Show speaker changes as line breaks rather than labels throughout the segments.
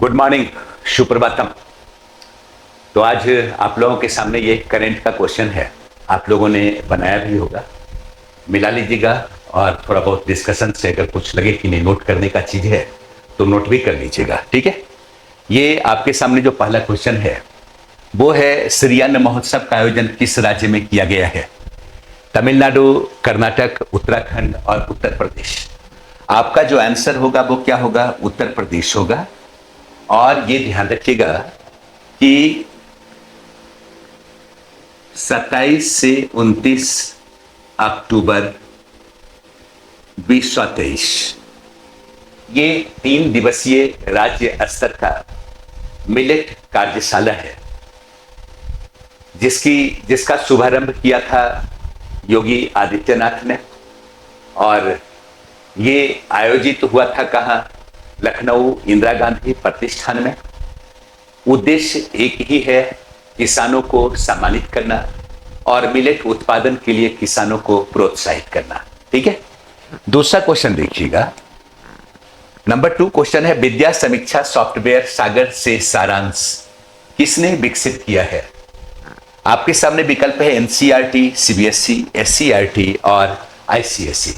Good morning, Suprabhatam. तो आज आप लोगों के सामने ये करंट का क्वेश्चन है, आप लोगों ने बनाया भी होगा, मिला लीजिएगा और थोड़ा बहुत डिस्कशन से अगर कुछ लगे कि नहीं नोट करने का चीज है तो नोट भी कर लीजिएगा, ठीक है। ये आपके सामने जो पहला क्वेश्चन है वो है, श्रीयन्न महोत्सव का आयोजन किस राज्य में किया गया है? तमिलनाडु, कर्नाटक, उत्तराखंड और उत्तर प्रदेश। आपका जो आंसर होगा वो क्या होगा? उत्तर प्रदेश होगा। और ये ध्यान रखिएगा कि 27 से 29 अक्टूबर 2023 ये 3 दिवसीय राज्य स्तर का मिलेट कार्यशाला है, जिसका शुभारंभ किया था योगी आदित्यनाथ ने। और ये आयोजित हुआ था कहाँ? लखनऊ इंदिरा गांधी प्रतिष्ठान में। उद्देश्य एक ही है, किसानों को सम्मानित करना और मिलेट उत्पादन के लिए किसानों को प्रोत्साहित करना, ठीक है। दूसरा क्वेश्चन देखिएगा, नंबर 2 क्वेश्चन है, विद्या समीक्षा सॉफ्टवेयर सागर से सारांश किसने विकसित किया है? आपके सामने विकल्प है एनसीईआरटी, सीबीएसई, एससीईआरटी और आईसीएसई,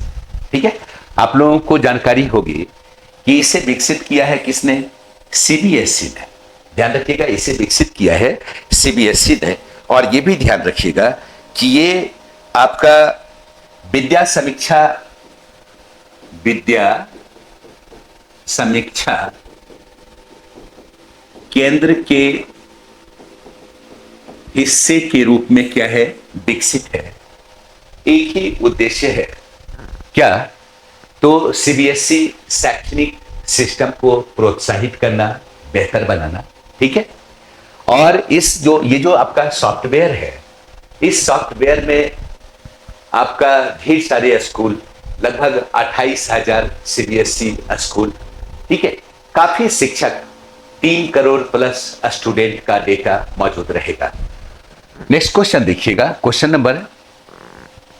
ठीक है। आप लोगों को जानकारी होगी कि इसे विकसित किया है किसने? सीबीएसई ने। ध्यान रखिएगा, इसे विकसित किया है सीबीएसई ने। और ये भी ध्यान रखिएगा कि ये आपका विद्या समीक्षा केंद्र के हिस्से के रूप में क्या है? विकसित है। एक ही उद्देश्य है, क्या? तो सीबीएसई शैक्षणिक सिस्टम को प्रोत्साहित करना, बेहतर बनाना, ठीक है। और ये जो आपका सॉफ्टवेयर है, इस सॉफ्टवेयर में आपका ढेर सारे स्कूल, लगभग 28,000 सीबीएसई स्कूल, ठीक है, काफी शिक्षक, 3 करोड़ प्लस स्टूडेंट का डेटा मौजूद रहेगा। नेक्स्ट क्वेश्चन देखिएगा, क्वेश्चन नंबर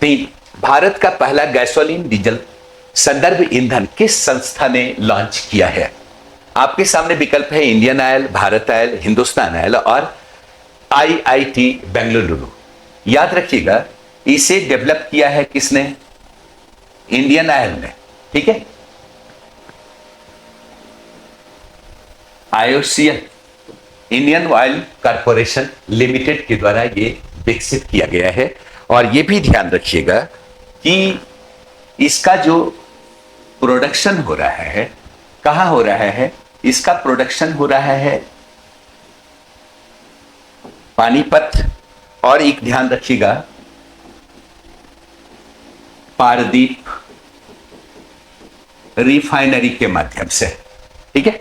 3, भारत का पहला गैसोलीन डीजल संदर्भ ईंधन किस संस्था ने लॉन्च किया है? आपके सामने विकल्प है Indian oil, Bharat oil, Hindustan oil और आईआईटी बेंगलुरु। याद रखिएगा, इसे डेवलप किया है किसने? इंडियन ऑयल ने, ठीक है। IOCL, Indian oil corporation limited के द्वारा ये विकसित किया गया है। और ये भी ध्यान रखिएगा कि इसका जो प्रोडक्शन हो रहा है, कहां हो रहा है? इसका प्रोडक्शन हो रहा है पानीपत, और एक ध्यान रखिएगा पारदीप रिफाइनरी के माध्यम से, ठीक है।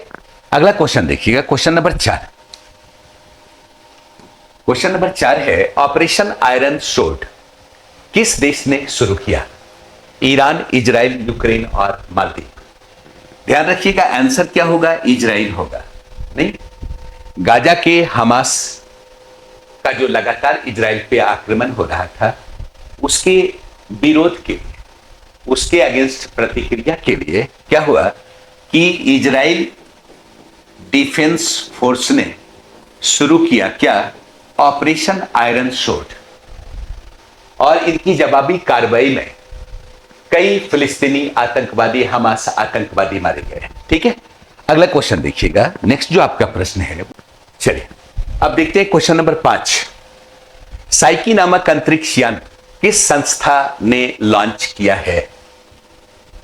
अगला क्वेश्चन देखिएगा, क्वेश्चन नंबर 4। क्वेश्चन नंबर 4 है, ऑपरेशन आयरन शोल्ड किस देश ने शुरू किया? ईरान, इजराइल, यूक्रेन और मालदीव। ध्यान रखिएगा, आंसर क्या होगा? इजराइल होगा। नहीं, गाजा के हमास का जो लगातार इजराइल पे आक्रमण हो रहा था, उसके विरोध के लिए, उसके अगेंस्ट प्रतिक्रिया के लिए क्या हुआ कि इजराइल डिफेंस फोर्स ने शुरू किया क्या? Operation iron shield. और इनकी जवाबी कार्रवाई में कई फिलिस्तीनी आतंकवादी, हमास आतंकवादी मारे गए, ठीक है। अगला क्वेश्चन देखिएगा, नेक्स्ट जो आपका प्रश्न है, चलिए अब देखते हैं क्वेश्चन नंबर 5। साइकी नामक अंतरिक्ष यान किस संस्था ने लॉन्च किया है?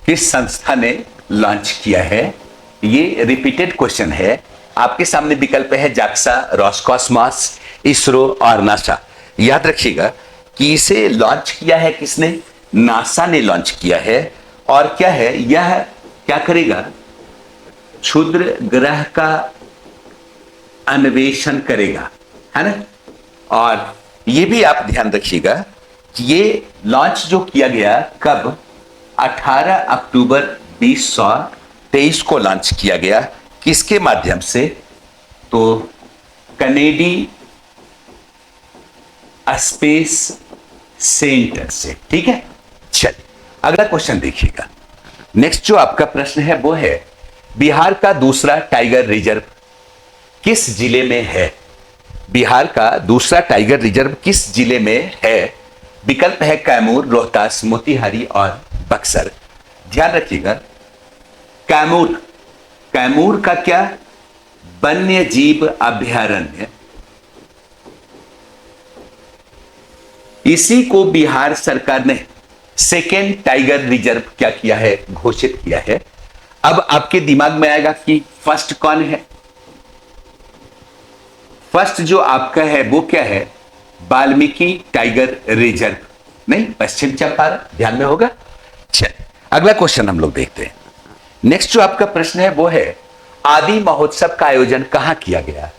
किस संस्था ने लॉन्च किया है? ये रिपीटेड क्वेश्चन है। आपके सामने विकल्प है जाक्सा, रॉसकॉस्मॉस, इसरो और नासा। याद रखिएगा कि इसे लॉन्च किया है किसने? नासा ने लॉन्च किया है। और क्या है, यह क्या करेगा? क्षुद्र ग्रह का अन्वेषण करेगा, है ना। और यह भी आप ध्यान रखिएगा कि ये लॉन्च जो किया गया कब? 18 अक्टूबर 2023 को लॉन्च किया गया। किसके माध्यम से? तो कनेडी स्पेस सेंटर से, ठीक है। चलिए अगला क्वेश्चन देखिएगा। नेक्स्ट जो आपका प्रश्न है वो है, बिहार का दूसरा टाइगर रिजर्व किस जिले में है? बिहार का दूसरा टाइगर रिजर्व किस जिले में है? विकल्प है कैमूर, रोहतास, मोतिहारी और बक्सर। ध्यान रखिएगा, कैमूर, कैमूर का क्या? वन्य जीव अभयारण्य। इसी को बिहार सरकार ने सेकेंड टाइगर रिजर्व क्या किया है? घोषित किया है। अब आपके दिमाग में आएगा कि फर्स्ट कौन है? फर्स्ट जो आपका है वो क्या है? वाल्मीकि टाइगर रिजर्व, नहीं, पश्चिम चंपारण। ध्यान में होगा। चल, अगला क्वेश्चन हम लोग देखते हैं। नेक्स्ट जो आपका प्रश्न है वो है, आदि महोत्सव का आयोजन कहां किया गया?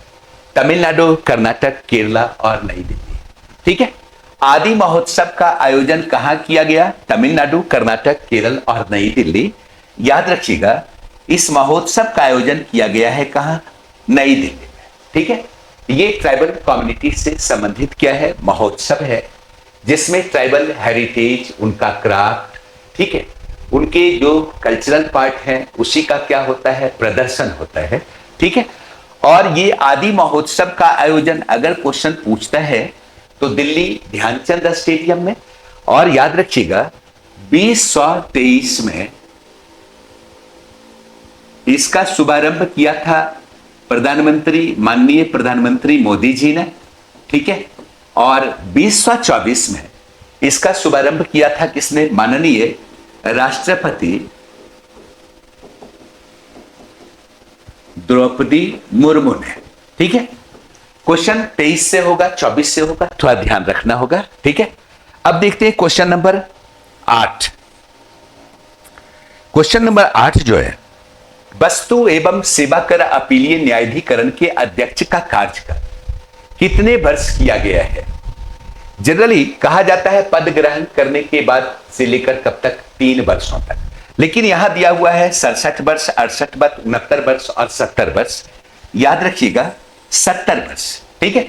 तमिलनाडु, कर्नाटक, केरला और नई दिल्ली। ठीक है, आदि महोत्सव का आयोजन कहां किया गया? तमिलनाडु, कर्नाटक, केरल और नई दिल्ली। याद रखिएगा, इस महोत्सव का आयोजन किया गया है कहां? नई दिल्ली में। ठीक है, ये ट्राइबल कम्युनिटी से संबंधित क्या है? महोत्सव है, जिसमें ट्राइबल हेरिटेज, उनका क्राफ्ट, ठीक है, उनके जो कल्चरल पार्ट है उसी का क्या होता है? प्रदर्शन होता है। ठीक है, और ये आदि महोत्सव का आयोजन अगर क्वेश्चन पूछता है तो दिल्ली ध्यानचंद स्टेडियम में। और याद रखिएगा, 2023 में इसका शुभारंभ किया था प्रधानमंत्री, माननीय प्रधानमंत्री मोदी जी ने। ठीक है, और 2024 में इसका शुभारंभ किया था किसने? माननीय राष्ट्रपति द्रौपदी मुर्मू ने। ठीक है, क्वेश्चन 23 से होगा, 24 से होगा, थोड़ा ध्यान रखना होगा। ठीक है, अब देखते हैं क्वेश्चन नंबर 8। क्वेश्चन नंबर 8 जो है, वस्तु एवं सेवा कर अपीलीय न्यायाधिकरण के अध्यक्ष का कार्यकाल कितने वर्ष किया गया है? जनरली कहा जाता है पद ग्रहण करने के बाद से लेकर कब तक? 3 वर्षों तक, लेकिन यहां दिया हुआ है 67 वर्ष, 68 वर्ष, 69 वर्ष और 70 वर्ष। याद रखिएगा, 70 वर्ष। ठीक है,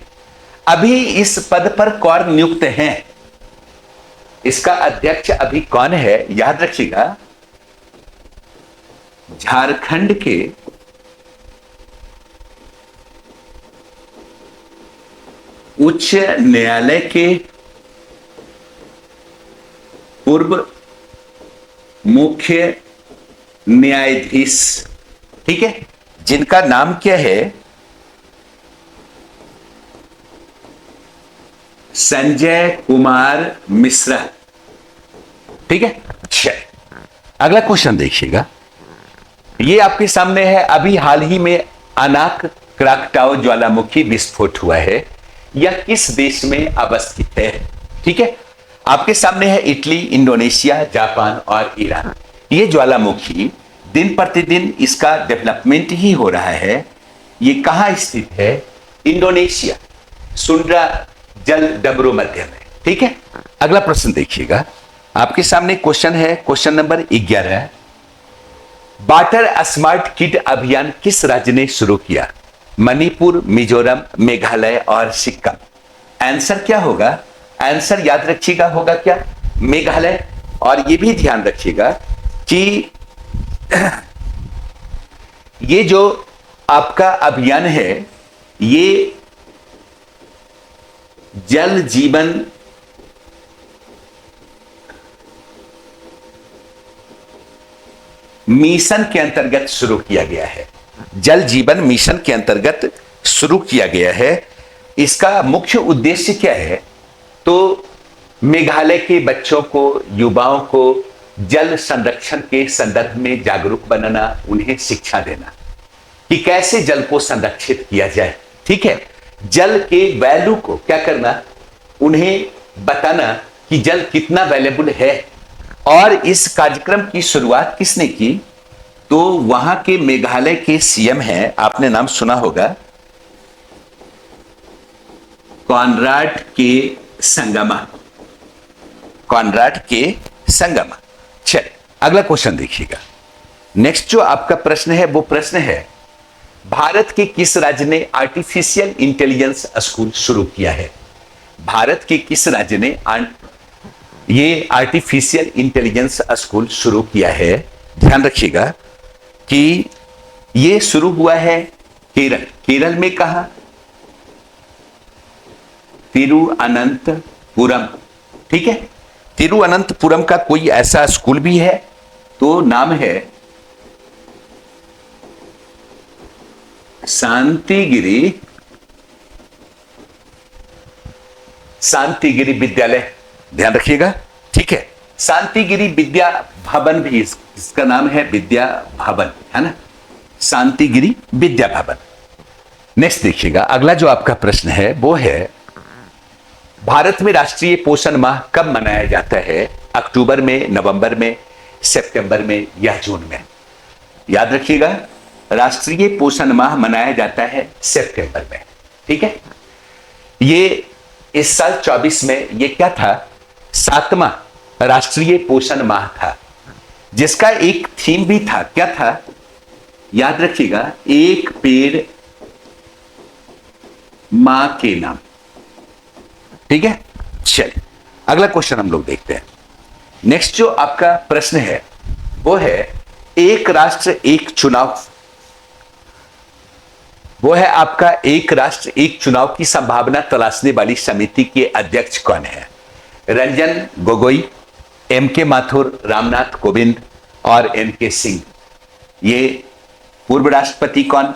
अभी इस पद पर कौन नियुक्त है? इसका अध्यक्ष अभी कौन है? याद रखिएगा, झारखंड के उच्च न्यायालय के पूर्व मुख्य न्यायाधीश, ठीक है, जिनका नाम क्या है? संजय कुमार मिश्रा। ठीक है, चलिए अगला क्वेश्चन देखिएगा। ये आपके सामने है, अभी हाल ही में अनाक क्राकटाओ ज्वालामुखी विस्फोट हुआ है, यह किस देश में अवस्थित है? ठीक है, आपके सामने है इटली, इंडोनेशिया, जापान और ईरान। ये ज्वालामुखी दिन प्रतिदिन इसका डेवलपमेंट ही हो रहा है। ये कहां स्थित है? इंडोनेशिया, सुंड्रा जल डबरो मध्य में। ठीक है, अगला प्रश्न देखिएगा, आपके सामने क्वेश्चन है, question number 11। Water smart kid अभियान किस राज्य ने शुरू किया? मणिपुर, मिजोरम, मेघालय और सिक्किम। आंसर क्या होगा? आंसर याद रखिएगा होगा क्या? मेघालय। और ये भी ध्यान रखिएगा कि ये जो आपका अभियान है, ये जल जीवन मिशन के अंतर्गत शुरू किया गया है। जल जीवन मिशन के अंतर्गत शुरू किया गया है। इसका मुख्य उद्देश्य क्या है? तो मेघालय के बच्चों को, युवाओं को जल संरक्षण के संदर्भ में जागरूक बनाना, उन्हें शिक्षा देना कि कैसे जल को संरक्षित किया जाए। ठीक है, जल के वैल्यू को क्या करना, उन्हें बताना कि जल कितना वैल्यूबल है। और इस कार्यक्रम की शुरुआत किसने की? तो वहां के मेघालय के सीएम हैं, आपने नाम सुना होगा, कॉनराड के संगमा। कॉनराड के संगमा। चलिए अगला क्वेश्चन देखिएगा। नेक्स्ट जो आपका प्रश्न है वो प्रश्न है, भारत के किस राज्य ने आर्टिफिशियल इंटेलिजेंस स्कूल शुरू किया है? भारत के किस राज्य ने ये आर्टिफिशियल इंटेलिजेंस स्कूल शुरू किया है? ध्यान रखिएगा कि ये शुरू हुआ है केरल, केरल में कहा? तिरुअनंतपुरम। ठीक है, तिरुअनंतपुरम का कोई ऐसा स्कूल भी है, तो नाम है शांतिगिरी, शांतिगिरी विद्यालय, ध्यान रखिएगा। ठीक है, शांतिगिरी विद्या भवन भी इसका नाम है, विद्या भवन, है ना, शांतिगिरी विद्या भवन। नेक्स्ट देखिएगा, अगला जो आपका प्रश्न है वो है भारत में राष्ट्रीय पोषण माह कब मनाया जाता है? अक्टूबर में, नवंबर में, सितंबर में या जून में? याद रखिएगा, राष्ट्रीय पोषण माह मनाया जाता है सितंबर में। ठीक है, ये इस साल 24 में ये क्या था? 7वां राष्ट्रीय पोषण माह था, जिसका एक थीम भी था। क्या था? याद रखिएगा, एक पेड़ मां के नाम। ठीक है, चलिए अगला क्वेश्चन हम लोग देखते हैं। नेक्स्ट जो आपका प्रश्न है वो है एक राष्ट्र एक चुनाव, वो है आपका एक राष्ट्र एक चुनाव की संभावना तलाशने वाली समिति के अध्यक्ष कौन है? रंजन गोगोई, एम के माथुर, रामनाथ कोविंद और एन के सिंह। ये पूर्व राष्ट्रपति कौन?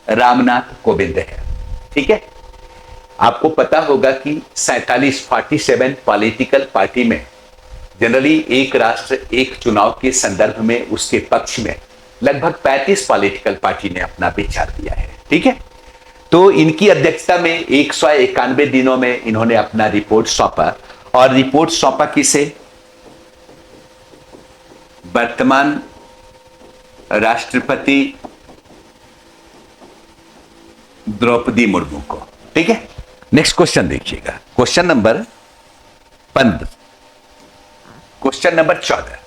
रामनाथ कोविंद है। ठीक है, आपको पता होगा कि 47 पॉलिटिकल पार्टी में जनरली एक राष्ट्र एक चुनाव के संदर्भ में उसके पक्ष में लगभग 35 पॉलिटिकल पार्टी ने अपना विचार दिया है। ठीक है, तो इनकी अध्यक्षता में 191 दिनों में इन्होंने अपना रिपोर्ट सौंपा, और रिपोर्ट सौंपा किसे? वर्तमान राष्ट्रपति द्रौपदी मुर्मू को। ठीक है, नेक्स्ट क्वेश्चन देखिएगा, question number 15, question number 14।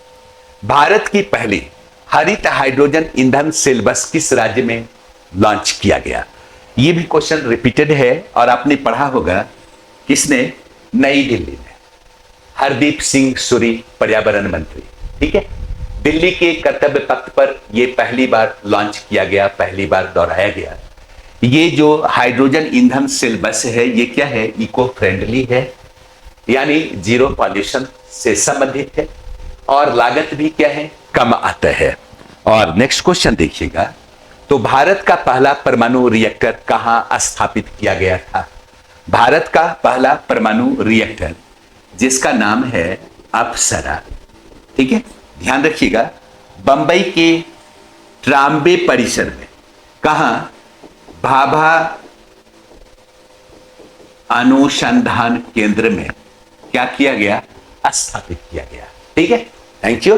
Bharat की पहली हरित हाइड्रोजन ईंधन सेल बस किस राज्य में लॉन्च किया गया? यह भी क्वेश्चन रिपीटेड है और आपने पढ़ा होगा। किसने? नई दिल्ली में हरदीप सिंह सूरी, पर्यावरण मंत्री। ठीक है, दिल्ली के कर्तव्य पथ पर यह पहली बार लॉन्च किया गया, पहली बार दोहराया गया। ये जो हाइड्रोजन ईंधन सेल बस है ये क्या है? इको फ्रेंडली है, यानी जीरो पॉल्यूशन से संबंधित है, और लागत भी क्या है? कम आता है। और नेक्स्ट क्वेश्चन देखिएगा, तो भारत का पहला परमाणु रिएक्टर कहां स्थापित किया गया था? भारत का पहला परमाणु रिएक्टर जिसका नाम है अप्सरा। ठीक है, ध्यान रखिएगा, बंबई के ट्राम्बे परिसर में, कहां? भाभा अनुसंधान केंद्र में क्या किया गया? स्थापित किया गया। ठीक है, थैंक यू।